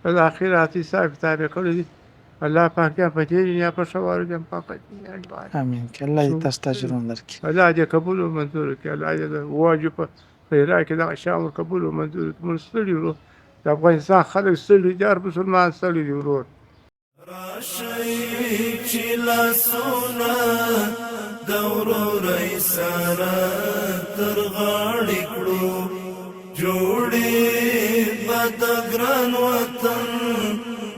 د آخرت حساب کتاب یې کړی دی. الله پاک یا په دې دنیا په ښه وارجم په دنیا باندې امين که الله دې تاسو ته اجر درکړي. الله دې قبول او منظور کړي. الله دې د واجب په خیرات کې دغه شیان قبول او منظور کړي. موږ ستړي ورو د افغانستان خلک ستړي دي، هر مسلمان ستړي دي ورور. راشئ چې لاسونه د ورورۍ سره تر غاړې کړو، جوړې به د ګران وطن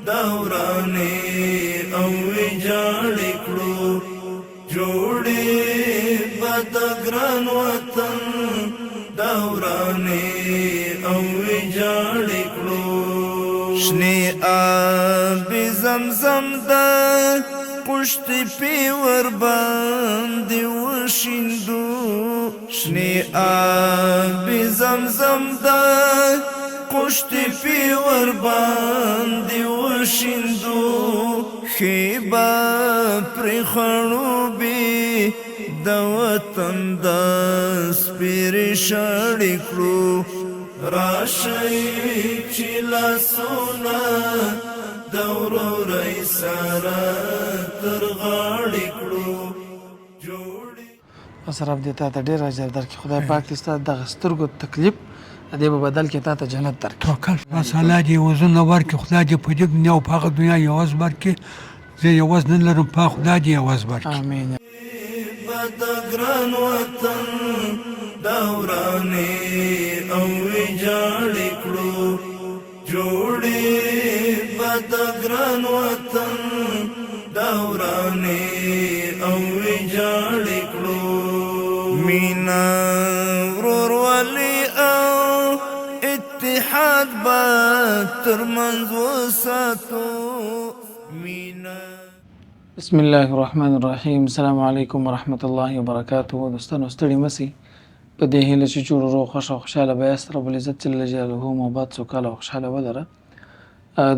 د ورانې او ویجاړې کړو، جوړې به د ګران وطن د ورانې او ویجاړې کړو. شنې آب زمزم دا پشتی پی ور باندې وشیندو، شنې آب زمزم دا پشتی پی ور باندې وشیندو، خیبا پرې خړوبې د وطن د سپېرې شاړې کړو. راشئ چې لاسونه د ورورۍ سره تر غاړې کړو، جوړې. رب دې تا ته ډېر اجر درکړي. خدای پاک دې ستا دغه سترګو تکلیف دې په بدل کې تا ته جنت درکړي. توکل بس الله دې وزرونه ورکړي، خدای دې په دې دنیا او په هغه دنیا یوازې ورکړي. زه یوازې نه لرم، په خدای دې یوازې ورکړي. امین. به د ګران وطن د ورانې او ویجاړې کړو، جوړې به د ګران وطن د ورانې او ویجاړې کړو. مینا ورورولي او اتحاد به ترمنځ وساتو. مینا بسم الله الرحمن الرحیم. السلام علیکم ورحمۃ الله وبرکاته. دوستانو ستړي مسئ په دې هیله چې جوړ روغ خوښ او خوشحاله به یاست. رب العزت جل جلاله مو آباد سوکاله او خوشحاله ولره.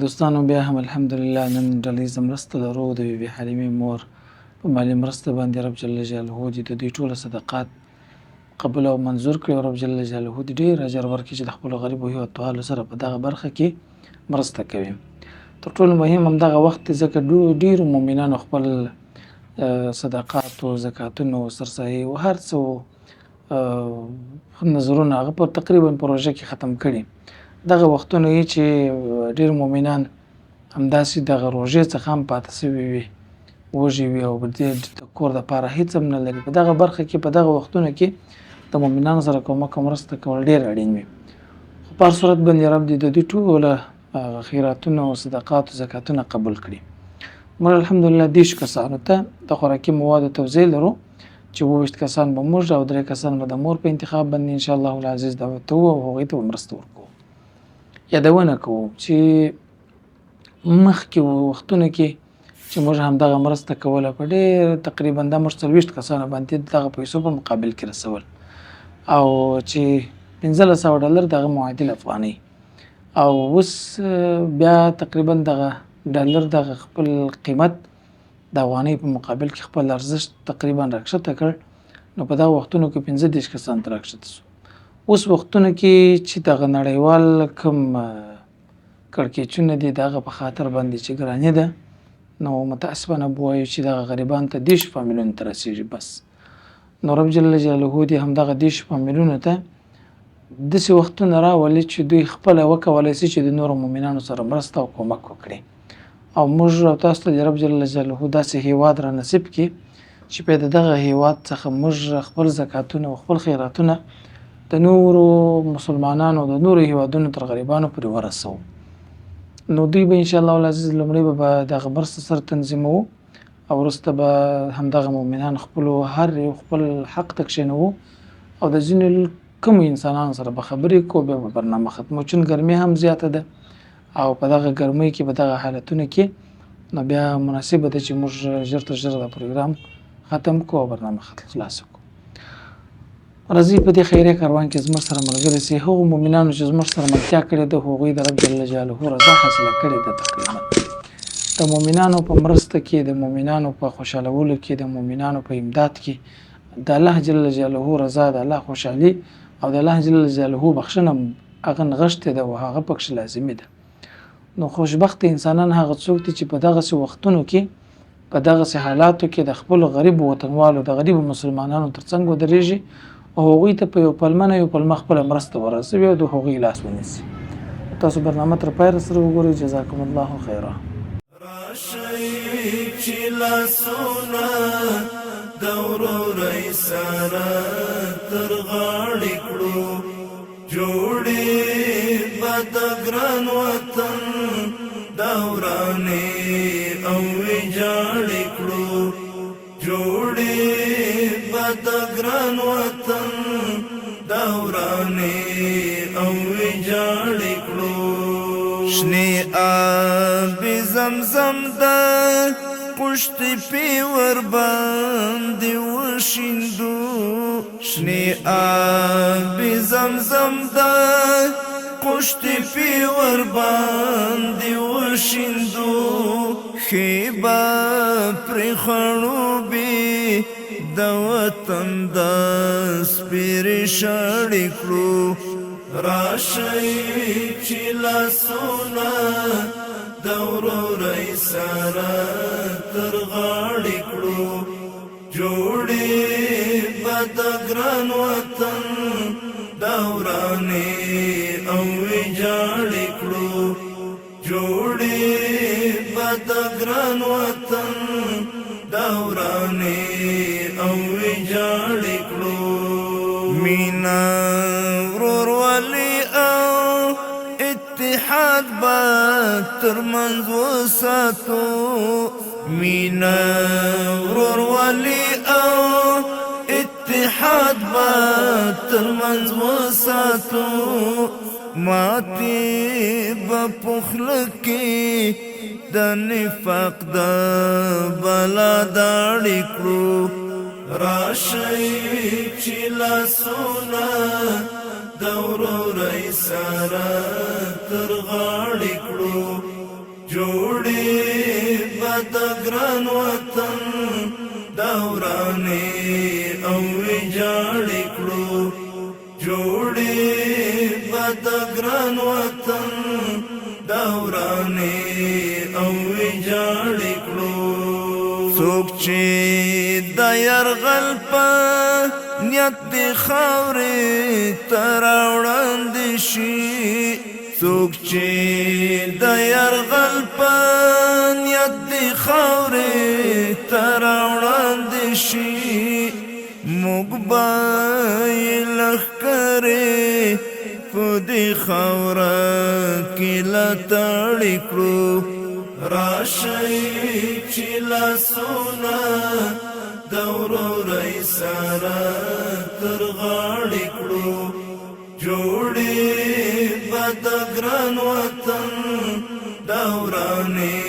دوستانو بیا هم الحمدلله نن ډلیزه مرسته لرو د بیبي حلیمې مور په مالي مرسته باندې رب جل جلاله دې د دوی ټوله صدقات قبول او منظور کړي او رب جل جلاله دې ډېر اجر ورکړي چې د خپلو غریبو هیوادوالو سره په دغه برخه کې مرسته کوي. تر ټولو مهم همدغه وخت دی ځکه ډېرو مؤمنانو خپل صدقات او زکاتونه او سرسایې او هر څه نظرونه هغه په تقریبا پروژه کې ختم کړي. دغه وختونه یې چې ډېر مؤمنان همداسې دغه روژې څخه هم پاتې سوي وي، وږي وي او د کور دپاره هېڅ هم نه لري. په دغه برخه کې په دغه وختونو کې د مؤمنانو سره کومک او مرسته کول ډېر اړین وي. خو په هر صورت باندې رب دې د دوی ټوله خیراتونه او صدقات او زکاتونه قبول کړي. موږ الحمدلله 30 کسانو ته د خوراکي موادو توزیع لرو چې 22 کسان به موږ او 3 کسان به د مور په انتخاب باندې ان شاء الله العزیز دعوت کوو او هغوی ته به مرسته ورکوو. یادونه کوو چې مخکې وختونو کې چې موږ همدغه مرسته کوله په ډېر تقریبا دا موږ 40 کسانو باندې دغه پیسو په مقابل کې رسول او چې $1500 دغه معادل افغانۍ او اوس بیا تقریبا دغه ډالر دغه خپل قیمت د افغانۍ په مقابل کې خپل ارزښت تقریبا راکښته کړ. نو په دغه وختونو کې 15 کسان ته راکښته شو. اوس وختونو کې چې دغه نړیوال کوم کړکېچونه دي دغه په خاطر باندې چې ګراني ده، نو متاسفانه به وایو چې دغه غریبانو ته 10 فامیلونو ته رسېږي بس. نو رب جل جلاله دې همدغه 10 فامیلونو ته داسې وختونه راولي چې دوی خپله وکولی شي چې د نورو مؤمنانو سره مرسته او کومک وکړي. او موږ او تاسو ته د رب جل جلاله داسې هیواد را نصیب کړي چې په دغه هیواد څخه موږ خپل زکاتونه او خپل خیراتونه د نورو مسلمانانو د نورو هیوادونو تر غریبانو پورې ورسوو. نو دوی به ان شاء الله العزیز لومړی به دغه مرسته سره تنظیموو او وروسته به همدغه مؤمنان خپلو هر یو خپل حق ته کښېنوو او د ځینو کومو انسانانو سره به خبرې کوو. بیا به برنامه ختمو چون ګرمي هم زیاته ده او په دغه ګرمۍ کې په دغه حالتونو کې نو بیا مناسبه ده چې موږ ژر تر ژره دا پروګرام ختم کړو او برنامه خلاصه کړو. راځئ په دې خیریه کاروان کې زموږ سره ملګري سي هغو مؤمنانو چې زموږ سره ملتیا کړې ده هغوی د رب جل جلاله رضا حاصله کړې ده. تقریبا د مؤمنانو په مرسته کې، د مؤمنانو په خوشحالولو کې، د مؤمنانو په امداد کې د الله جل جلاله رضا، د الله خوشحالي او د الله جل جلاله بخښنه هغه نغښتې ده او هغه پکښې لازمي ده. نو خوشبخت انسانان هغه څوک دي چې په دغسې وختونو کې په دغسې حالاتو کې د خپلو غریبو وطنوالو د غریبو مسلمانانو تر څنګ ودرېږي او هغوی ته په یو پلمه نه یو پلمه خپله مرسته ورسوي او د هغوی لاس ونیسي. تاسو برنامه تر پای سره وګورئ. جزاکم الله خیرا. راشئ چې لاسونه د ورورۍ سره تر غاړې کړو، جوړې به د ګران وطن د ورانې او ویجاړې کړو، جوړې به د ګران وطن د ورانې او ویجاړې کړو. شنې آب زمزم د پشتې پې ورباندې وشیندو، شنې آب زمزم د پشتې پې ورباندې وشیندو، ښې به پرې خړوبې د وطن د سپېرې شاړې کړو. راشئ چې لاسونه د ورورۍ سره تر غاړې کړو، جوړې به د ګران وطن د ورانې او ویجاړې کړو، جوړې به د ګران وطن د ورانې او ویجاړې کړو. مینا ورورولي او اتحاد به ترمنځ وساتو، مینا ورورولي او اتحاد به ترمنځ وساتو، ماتې به په خوله کې د نفاق د بلا داړې کړو. راشئ چې لاسونه د ورورۍ سره تر غاړې کړو، جوړې به د ګران وطن د ورانې او ویجاړې کړو، جوړې به د ګران وطن د ورانې او ویجاړې کړو. څوک چې د یرغل په نیت د خاورې ته راوړاندې شي، څوک چې د یرغل په نیت د خاورې ته راوړاندې شي، موږ به یې لښکرې په دې خاوره کې لتاړې کړو. راشئ چې لاسونه د ورورۍ سره تر غاړې کړو، جوړې به د ګران وطن د ورانې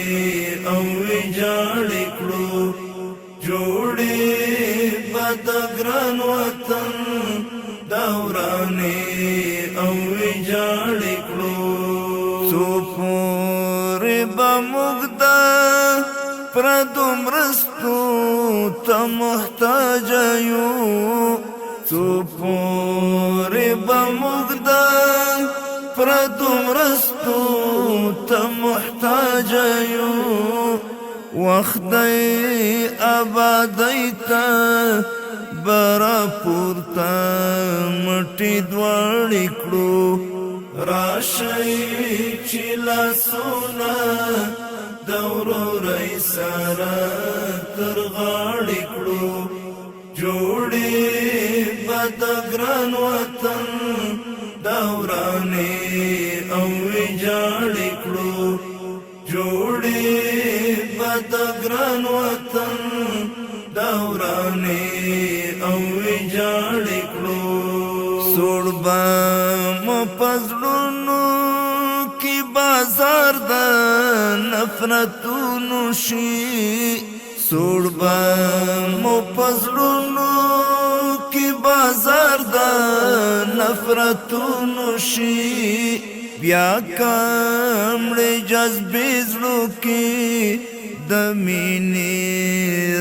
او ویجاړې کړو، جوړې به د ګران وطن د ورانې او ویجاړې کړو. څو پورې به موږ د پردو مرستو ته محتاج یو، څو پورې به موږ د پردو مرستو ته محتاج یو، وخت دی آبادۍ ته برا پورته مټې دواړې کړو. راشئ چې لاسونه د ورورۍ سره تر غاړې کړو، جوړې به د ګران وطن د ورانې او ویجاړې کړو، جوړې به د ګران وطن د ورانې او ویجاړې کړو. سوړ به مو په زړونو کې بازار د نفرتونو شي، سوړ به مو په زړونو کې بازار د نفرتونو شي، بیا کمړې جذبې زړو کې د مینې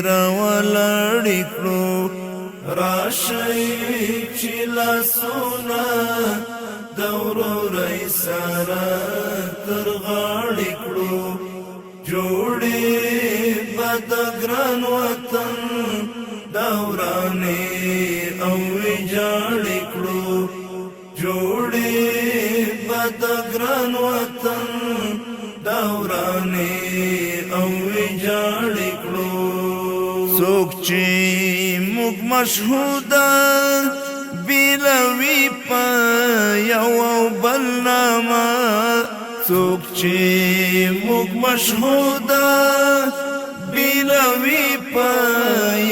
راولاړې کړو. راشئ چې لاسونه د ورورۍ سره تر غاړې کړو جوړې به د ګران وطن دا ورانې او ویجاړې کړو جوړې به د ګران وطن دا ورانې او ویجاړې کړو څوک چې موږ مشهوده بیلوي په یو او بل نامه څوک چې موږ مشهوده بیلوي په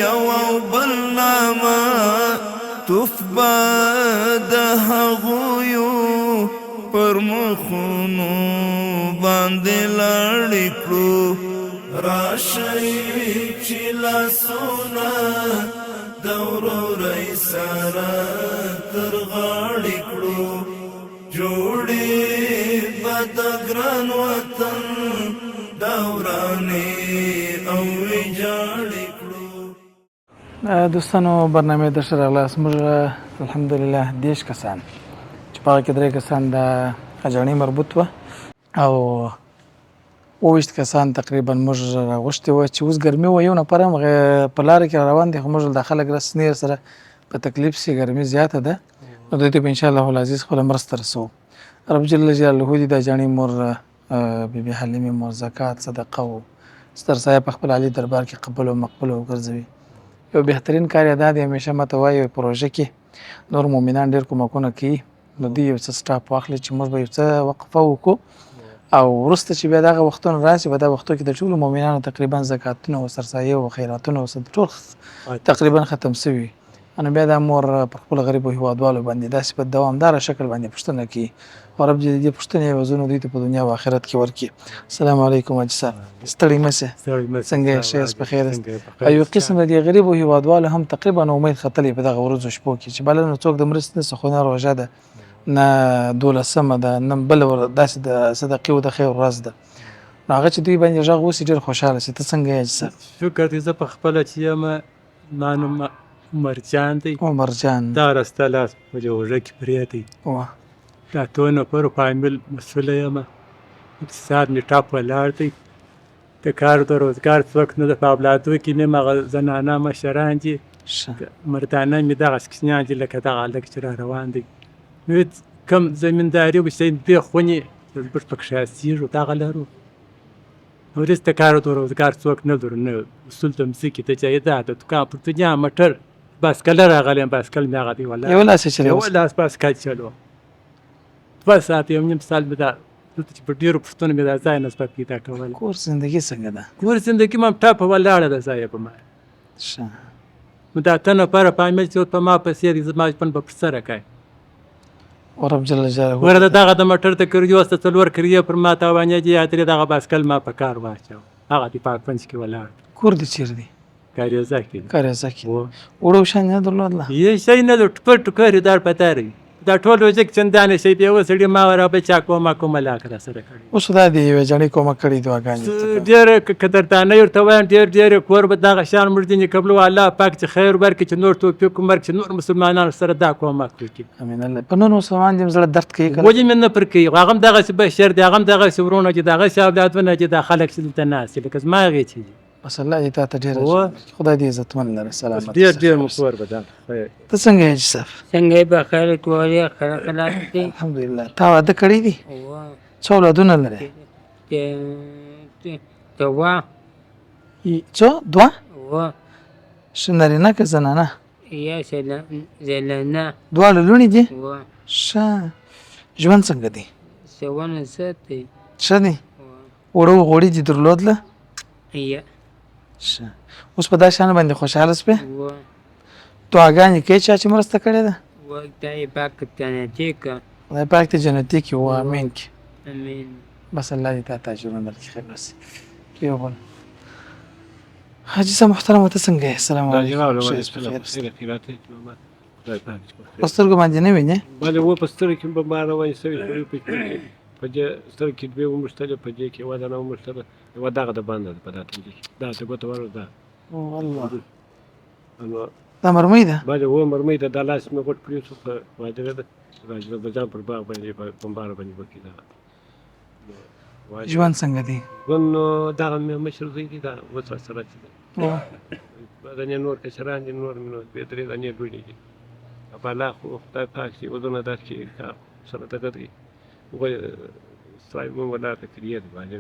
یو او بل نامه توف به د هغویو پر مخونو باندې لاړې کړو راشئ چې لاسونه د ورورۍ سره تر غاړې کړو جوړې به د ګران وطن دا ورانې او ویجاړې کړو. دوستانو برنامه در سره راغلاست. موږ الحمدلله 10 کسان چې په هغه کې 3 کسان د اجاڼۍ مربوط وه او 28 کسان تقریبا موږ راغوښتي وو چې اوس ګرمي وه یو نفر هم په لاره کې روان دی خو موږ د خلک رسنیر سره په تکلیف سي ګرمي زیاته ده نو دوی ته به انشاءالله العزیز خپله مرسته رسوو. رب جل جلاله دې د اجاڼۍ مور بیبي حلیمې مور زکات صدقه و ستر صاحب په خپل عالي دربار کې قبول او مقبول وګرځوي. یو بهترین کار یې دا دی همیشه ماته وایي پروژه کې نور مؤمنان ډېر کومکونه کوي نو دوی یو څه سټاپ واخلي چې موږ به یو څه وقفه وکړو او وروسته چې بیا دغه وختونه راشي په دغه وختو کې د ټولو مؤمنانو تقریبا زکاتونه او سرسایې او خیراتونه او ټول تقریبا ختم سوي نو بیا دا مور پر خپل غریبو هیوادوالو باندې داسې په دوامداره شکل باندې پوښتنه کوي او رب دې دې پوښتنې وزونه دوی ته په دنیا او آخرت کې ورکړي. السلام علیکم حاجي صاحب ستړي مه سئ څنګه یې ښه یاست په خیر یاست. او یو قسم د دې غریبو هیوادوالو هم تقریبا امید ختلې په دغه ورځو شپو کې چې بله نو څوک د مرستې نه خو نه روژه ده نه 12مه ده نه بله داسې د صدقې او د خیر ورځ ده نو هغه چې دوی باندې غږ وسي ډېر خوشحاله سي. ته څنګه یې حاجي صاحب؟ شکر دې زه په خپله چې یم ما نوم عمرجان دی. عمرجان دا رسته لاس په جوړه کې پرېتی دا اتو نفرو فامیل مسؤله یم اقتصاد مې ټاپ ولاړ دی د کار د روزګار څوک نه ده په اولادو کې نیم هغه زنانه مشران دي مردانه مې دغسې کوچنیان دي لکه دغه هلک چې را روان دی نو کم زمینداري وشته دوې خونې زموږ پکښې هستېږو دغه لرو وروسته کار د روزګار څوک نه لرو نه اصول د مځکې د جایداد د دوکان پر دنیا موټر باسکله راغلی یم باسکل مې هغه دی ولاړ یو لاس یې چلوي یو لاس باسکل چلوم 2 ساعته یو نیم سال مې دا دلته چې په ډېرو پوښتنو مې دا ځای نسبت پیدا کول. کور زندګي څنګه ده؟ کور زندګي ما ټاپه ولاړه ده ځای په ما ښه نو دا ته نفره فامیل چې په ما پسې دی زما ژوند به پر سره کوي ورب جل جلاله ګوره د دغه د موټر د کریو څه 4 کریې پر ما تاوانې دي یا درې دغه باسکل ما په کار واچو هغه د پاکپنج کې ولاړ کور دې چیرې دی؟ کاریزه کې کاریزه کې وړو شان نه درلودله یې شی نه د ټوکر ټوکر دار پتار دا ټول وجه چندانې شی دی و سړي ما ورا به چا کومه کومه لاک را سره کړی اوس خدای دې یوې جڼۍ کومک کړې دعاګانې ډېر قدردانۍ ورته وایم ډېر کور به دغه شان موږ ځینې قبلو الله پاک چې خیر ورکړي چې نور توفیق ورکړي چې نور مسلمانانو سره دا کومک وکړي امین الله په نور مسلمان دې زړه درد کوي کله ولې مې نه پر کوي هغه هم دغسې بشر دی هغه هم دغسې ورونه دي دغسې اولادونه دي دا خلک چې دلته ناست دي لکه زما هغې چې دي بس الله دې تا ته ډېر خدای دې عزتمن لره سلامت ډېر مو کور به دا ته څنګه یې حاجي صاحب؟ څنګه یې په خیر کولې خلک لاس دي الحمدلله تا واده کړی دي څو اولادونه لرې؟ دوه څو دوه اوه ښه نارینه که زنانه؟ یا زنانه دواړه لوڼې دي؟ اوه ښه ژوند څنګه دی؟ ښوونه ښه دی ښه دی اوړه غوړي دي درلودله؟ یا ښه اوس په دا شان باندې خوشحاله سوې؟ اوه دعاګانې کوې چا چې مرسته کړې ده؟ خدای پاک جنتي که خدای پاک ته جنتي کړي و امین کړي امین بس الله دې تا ته اجرونه درکړي خیر وسي یو بل حاجي صاحب محترم ته څنګه یې؟ السلام علیکم په سترګو باندې نه وینې؟ بله و په سترګو کې به ما روانې سوي په دې سترګو کې دوې وموښتلې په دې کې یوه دانه وموښتله یوه دغه د بنده ده په دا ټنډې کې دغسې ګوته ور ده الله دا مرمۍ ده؟ بله و مرمۍ ده دا لاس مې غوټ پرېښو په واجره ده راجله بجان پر باغ باندې په بمباره باندې وکړي دغه ژوند څنګه دی؟ ژوند نو دغه مې مشر زوی دی دا اوس راسره چې دی دنیا نور کشران دي نور مې نو دوې درې دانې لوڼې دي بالا خو خدای پاک چې ودونه درکړي سره دغه دی سایمون ولا ته کړی دی باندې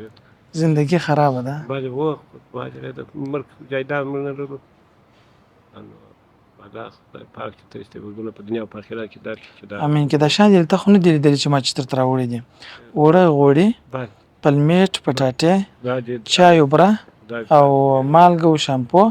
زندگی خرابه ده. باندې وخت باندې د مرګ جایداد مې نه لرو بالا خدای پاک چې ترسته ودونه په دنیا او په آخرت کې درکړي چې دا امین کې دا شان دي ته خو نه دي لیدلي چې ما چتر تر راوړي دي وړه غوړي باندې پلمیټ پټاټې دا دې چای اوبره او مالګه او شامپو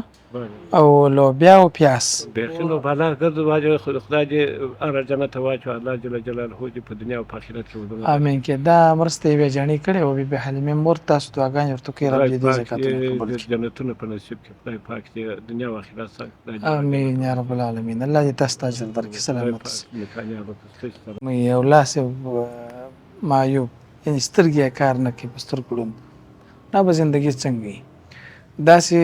او لوبیا او پیاز. بیخي نو بالا ګرځو واجب خدای دې هر جنت واچو الله جل جلاله دې په دنیا او په آخرت کې ودونه امین کې دا مرسته یې جانې کړې او به حلیمه مور تاسو دعاګانې ورته کوي رب دې زکاتونه قبول کړي جنتونه په نصیب کې خدای پاک دې دنیا او آخرت سره امین یا رب العالمین الله دې تاسو ته اجر درکړي سلامت کامیاب مې یو لاس معیوب یعنی سترګې کار نه کوي په سترګو ړوند دا به زندګي څنګه وي داسې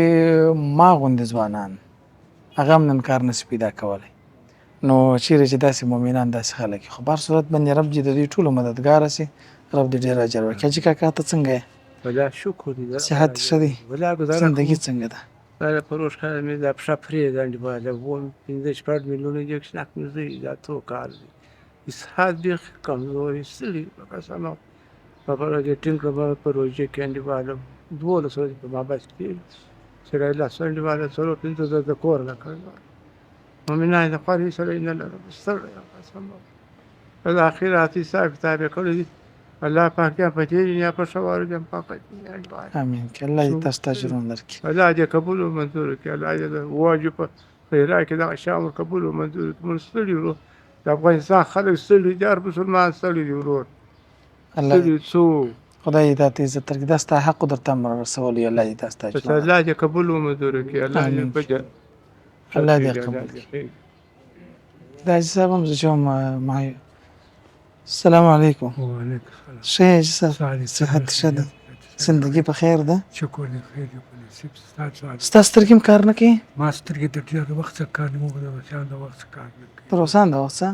ما غوندې ځوانان هغه هم نن کار نشي پیدا کولی نو چیرې چې داسې مؤمنان داسې خلک خو په هر صورت باندې رب دې د دوی ټولو مددګار شي رب دې ډېر اجر ورکړي چې کاکا ته څنګه یې ولا شکر دی صحت ښه دی ولا گزاره زندګي څنګه ده دا پروش کار مې دا پښه پرې باندې باندې وون 15 میلیونه یک شناک مې دا تو کار دی اسحاق دې کمزوري سلی قسم په پروژه ټینګ په پروژه کې انډي باندې دوه سره په ما بس کې سره لا سره باندې سره پینځه د کور نه کړو مؤمنان د قاری سره نه لرو سره قسم په اخرات حساب کتاب کړی الله پاک یې په دې نه په شوار دې پاک امین کې الله دې تاسو ته اجر ورکړي الله دې قبول او منظور کړي الله دې واجب خیرات کې دا شامل قبول او منظور منستړي ورو د افغانستان خلک ستړي دي هر مسلمان ستړي دي ورو الله څو خدای دې ته عزت درکړي دا ستاسو حق درته امر رسول الله دې تاسو ته اجر الله دې قبول او منظور کړي الله دې بجا الله دې قبول کړي دا حساب هم زه ما السلام علیکم وعلیکم السلام ښه صحت ښه ده زندګي په خیر ده شکر دې خیر دې په نصیب ستاسو ستاسو سترګې هم کار نه کوي ما سترګې د ډېر وخت څخه کار نه وکړ د روسیان د وخت څخه کار نه کوي تر اوسه د اوسه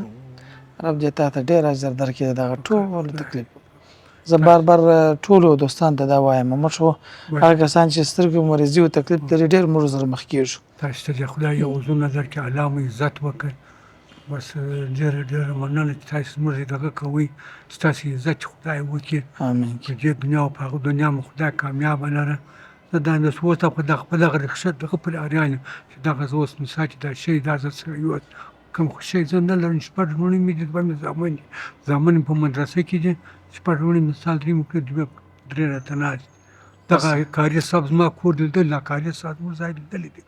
رب دې تا ته ډېر اجر درکړي دغه ټول تکلیف زه بار ټولو دوستانو ته دا وایم موږ هغه کسان چې سترګو مریضي او تکلیف لري ډېر موږ سره مخ کېږو تاسو ته خدای یو وزن درکړي الله مو عزت وکړي بس ډېر مننه چې تاسو موږ دغه کوي ستاسو عزت خدای وکړي امین چې دې دنیا او په دنیا مو خدای کامیاب لره زه دا نه سوته په خپل رخصت دغه پر اړیان چې دغه زوس مثال چې دا شی دا زه یو کوم شی زه نه لرم چې په ډونه مې د زمون په مدرسې کې دي چې په ډونه مثال درې مو کې درې راته نه دغه کاري صاحب ما کور دل لا کاري صاحب مو ځای دل دي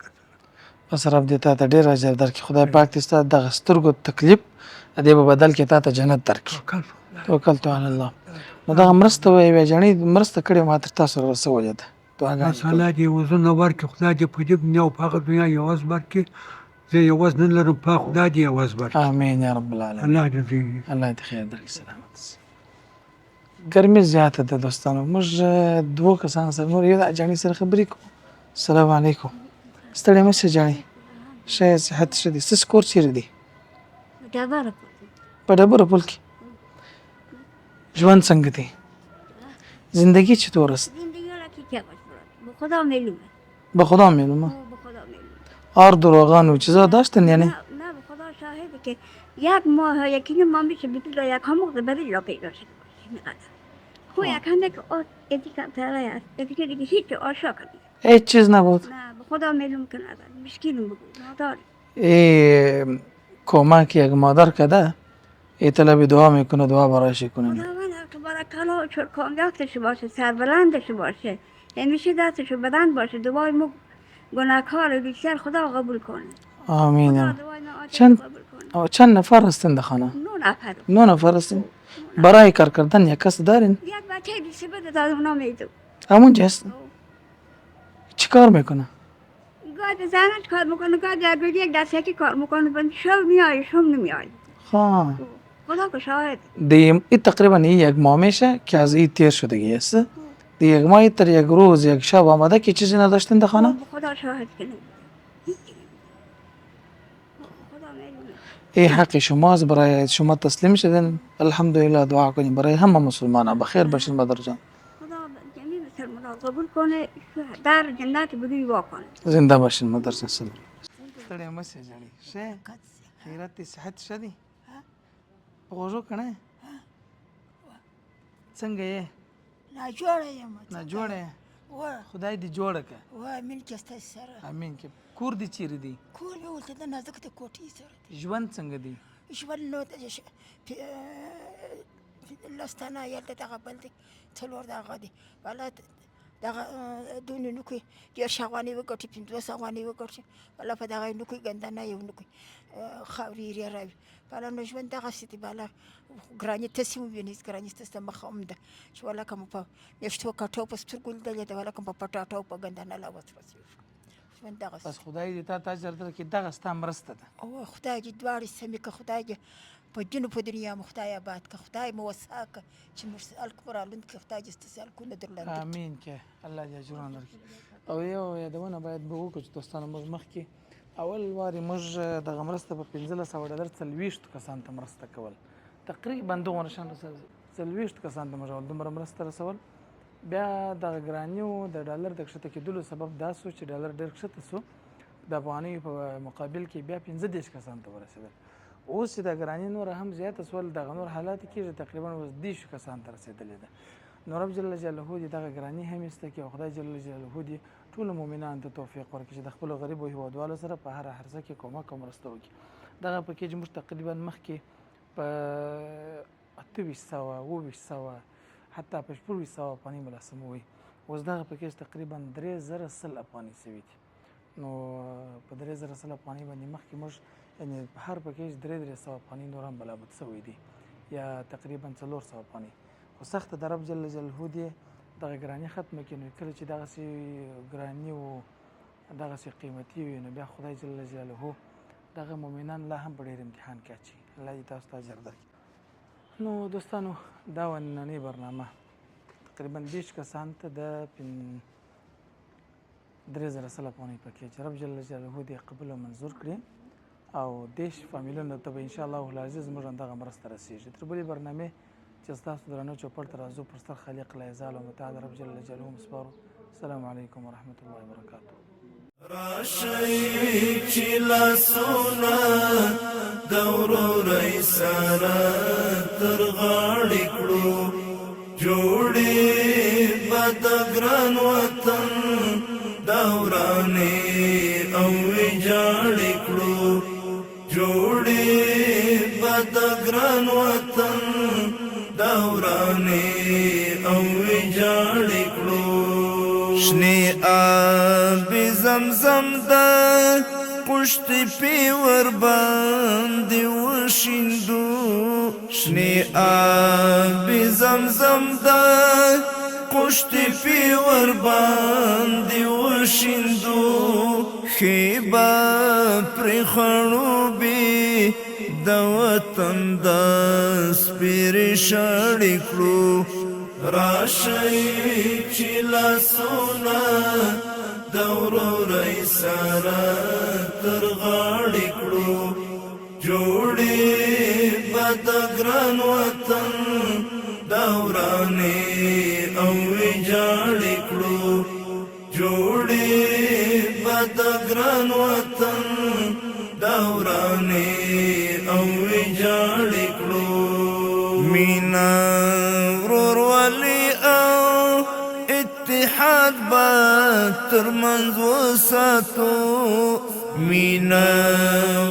بس رب دې ته ډېر اجر درکړي خدای پاک دې ستاسو دغه سترګو تکلیف دې په بدل کې ته جنت درکړي توکل علی الله نو دغه مرسته وی جنې مرسته کړې ما تر تاسو رسولې ده الله دې وزن ورکړي خدای دې په دې دنیا او په هغه دنیا یواز ورکړي زه یواز نه لرم په خدای دې یواز ورکړي امین یا رب العالمین الله دې الله دې خیر درکړي سلامت ګرمي زیاته ده دوستانو موږ دوه کسان سره نور یو د جنې سره خبرې کوو السلام علیکم ستړی مه شې جانې ښه صحت ښه دی ستاسو کور چیرې دی په ډبره پل کې ژوند څنګه دی زندگی چطور است به خدا معلومه آر دروغان و چیزا داشتن یعنی نه به خدا شاهده که یک ماه یکی ما میشه بدون یک همون بدی را پیدا شد خو یک همه که اتیکم تره است دیگه هیچ آشا کنید هیچ چیز نبود نه به خدا معلوم که نداره مسکین بود نداره کمک یک مادر کده ای طلب دعا میکنه دعا برایش کنه خدا من تو برکلا چور کامیاکتش باشه سربلندش باشه همیشه دستشو بدن باشه دوای مو گناهکار بیشتر خدا قبول کنه آمین چند چند نفر هستین در خانه؟ 9 نفر هستین برای کار کردن یک کس دارین؟ یک بچه بیسی بده داد اونا میدو همونجا هستن؟ چی کار میکنه؟ گاهی به زنش کار میکنه گاهی در روی یک دست یکی کار میکنه بند شب میای شب نمیای خواه خدا که شاهد این تقریبا یک ماه میشه که از این تیر شدگی است دی یک ماه تر یک روز یک شب آمده که چیزی نداشتین در خانه؟ خدا شاهد که نمیده ای حق شماست برای شما تسلیم شدن. الحمدلله دعا کنیم برای همه مسلمان بخیر باشین مادر جان. خدا جمعی مسلمان قبول کنه، در جنت بگی وا کنه. زنده باشین مادر جان. سلام. ستړی مه شې جړې ښه خیرات دې صحت ښه دی په غوږو که نه څنګه یې ناجوړه یم ناجوړه یې وه خدای دې جوړه که وه امین کې ستاسې سره امین کې کور دې چیرې دی کور مې ورته د نازک د کوټې سره دی ژوند څنګه دی ژوند نو لس تنه هلته دغه بل دی څلور دغه دی والا دغه دونې نوکۍ دېرش افغانۍ وګټي 50 افغانۍ وګټي والا په دغه نوکۍ ګندنه یو نوکۍ خاورې ایرې راوي والا نو ژوند دغسې دی والا ګراني تاسې ووینئ ګراني ستاسې ته مخه هم ده چې والا که مو په میاشتو کټو په سترګو لیدلې ده والا که مو په پټاټو په ګندنه لا وسوسې ژوند دغسې بس خدای دې تا تاج درکړي دغه ستا مرسته ده او خدای دې دواړې سمې که خدای دې په دین په دنیا مو خدای آباد که خدای مو وسع که چې موږ الک په رالوند کې خدای دې ستاسې الکونه درلنډ کړي. امین کې الله دې اجرونه درکړي. او یو یادونه باید به وکړو چې دوستانو موږ مخکې اول وارې موږ دغه مرسته په 1500 ډالر 40 کسانو ته مرسته کول تقریبا دغونه شان 40 کسانو ته موږ دومره مرسته رسول. بیا دغه ګرانیو د ډالر د کښته کېدلو سبب دا سو چې ډالر ډېر کښته سو د افغانیو په مقابل کې بیا 15 کسانو ته ورسېدل. اوس چې د ګراني نور هم زیاته سول دغه نور حالات کېږي تقریبا اوس 10 کسانو ته رسېدلې ده. نو رب جل جلاله دې دغه ګراني هم ایسته کړي او خدای جل جلاله دې ټولو مؤمنانو ته توفیق ورکړي چې د خپلو غریبو هېوادوالو سره په هره هرڅه کې کومک او مرسته وکړي. دغه پکې موږ تقریبا مخکې په 2800 2900 حتی په 1400 افغانۍ ملاسموي اوس دغه پکې تقریبا 3000 افغانۍ سوي دي. نو په 3000 افغانۍ باندې مخکې موږ یعنې په هر پکیج 300 افغانۍ نور هم بلابود سوی دي یا تقریبا 400 افغانۍ. خو سخته د رب جل جلاله دې دغه ګراني ختمه کړي. نو کله چې دغسې ګراني و دغسې قیمتي وي نو بیا خدای جل جلاله دغه مؤمنان لا هم په ډېر امتحان کې اچوي. الله دې تاسو ته اجر درکړي. نو دوستانو دا وه نننۍ برنامه تقریبا 20 کسانو ته د 3000 افغانۍ پکیج رب جل جلاله دې قبول او منظور کړي او 10 فامیلونو ته به انشاءالله العزیز موږ هم دغه مرسته رسېږي. تر بلې برنامې چې ستاسو درنو چوپړ ته راځو پر ستر خالق لایزال او متعال رب جل جلاله مسپارو. السلام علیکم ورحمة الله وبرکاته. راشي چې لاسونه د ورورۍ سره تر غاړې کړو جوړې به د ګران وطن دورانې او ویجاړې کړو جوړې به د ګران وطن دورانې او ویجاړې کړو شنې آب زمزم دا پشت پی ور باندې وشیندو شنې آب زمزم دا پشت پی ور باندې وشیندو خیبا پر خړوبې د وطن د سپېرې شاړې کړو راشئ چې لاسونه د ورورۍ سره تر غاړې کړو جوړې به د ګران وطن دورانې او ویجاړې کړو جوړې به د ګران وطن دورانې او ویجاړې کړو مینا ورورولي او اتحاد با ترمنځ وساتو مینا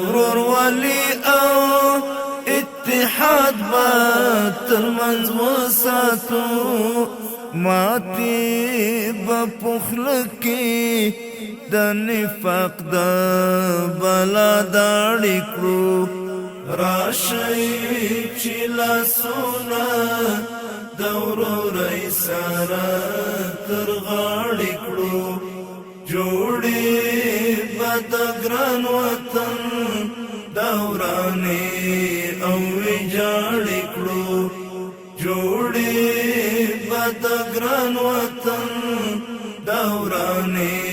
ورورولي او اتحاد با ترمنځ وساتو ماتي با پخلکی د نفاق د بلا داړې کړو راشئ چې لاسونه د ورورۍ سره تر غاړې کړو جوړې به د ګران وطن دورانې او ویجاړې کړو جوړې به د ګران وطن دورانې